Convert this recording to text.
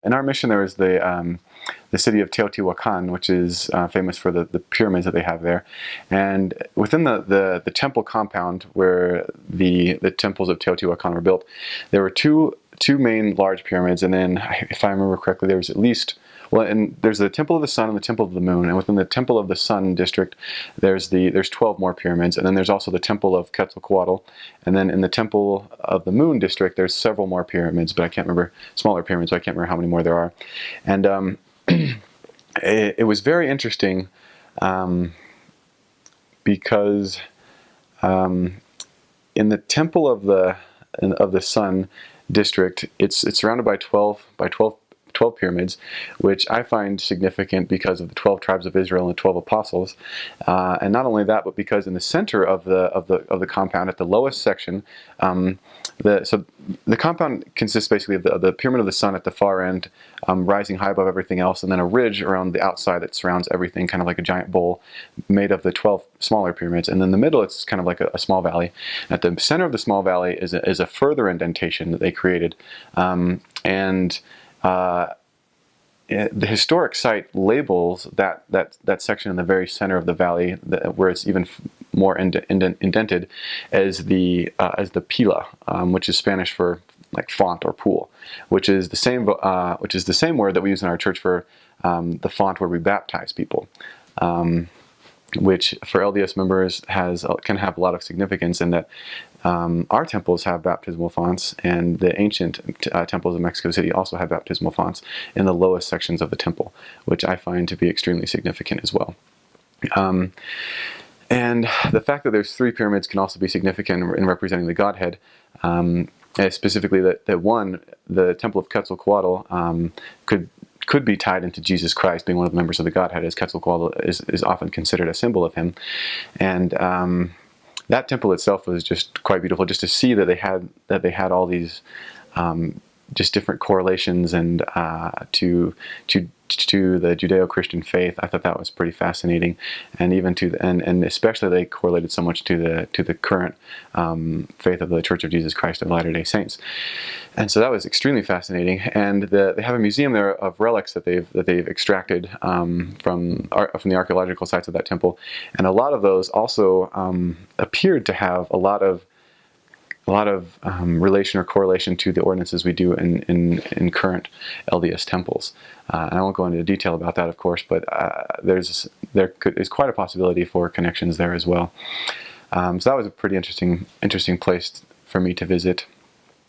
In our mission, there was the city of Teotihuacan, which is famous for the pyramids that they have there. And within the temple compound where the temples of Teotihuacan were built, there were two main large pyramids, and then, if I remember correctly, there was at least, well, and there's the Temple of the Sun and the Temple of the Moon, and within the Temple of the Sun district, there's 12 more pyramids, and then there's also the Temple of Quetzalcoatl, and then in the Temple of the Moon district, there's several more pyramids, but I can't remember, smaller pyramids, but I can't remember how many more there are. And it was very interesting because in the Temple of the Sun district, it's surrounded by 12 pyramids, which I find significant because of the 12 tribes of Israel and the 12 apostles. And not only that, but because in the center of the compound, at the lowest section, so the compound consists basically of the pyramid of the sun at the far end, rising high above everything else, and then a ridge around the outside that surrounds everything, kind of like a giant bowl made of the 12 smaller pyramids. And in the middle, it's kind of like a small valley. At the center of the small valley is a further indentation that they created, the historic site labels that section in the very center of the valley, where it's even more indented, as the pila, which is Spanish for like font or pool, which is the same word that we use in our church for the font where we baptize people. Which for LDS members can have a lot of significance in that our temples have baptismal fonts, and the ancient temples of Mexico City also have baptismal fonts in the lowest sections of the temple, which I find to be extremely significant as well. And the fact that there's 3 pyramids can also be significant in representing the Godhead, specifically that one, the Temple of Quetzalcoatl, could be tied into Jesus Christ being one of the members of the Godhead, as Quetzalcoatl is often considered a symbol of him. And that temple itself was just quite beautiful, just to see that they had all these just different correlations and to the Judeo-Christian faith. I thought that was pretty fascinating, and even and especially they correlated so much to the current faith of the Church of Jesus Christ of Latter-day Saints, and so that was extremely fascinating. And they have a museum there of relics that they've extracted from the archaeological sites of that temple, and a lot of those also appeared to have a lot of relation or correlation to the ordinances we do in current LDS temples. And I won't go into detail about that, of course, but there's quite a possibility for connections there as well. So that was a pretty interesting place for me to visit.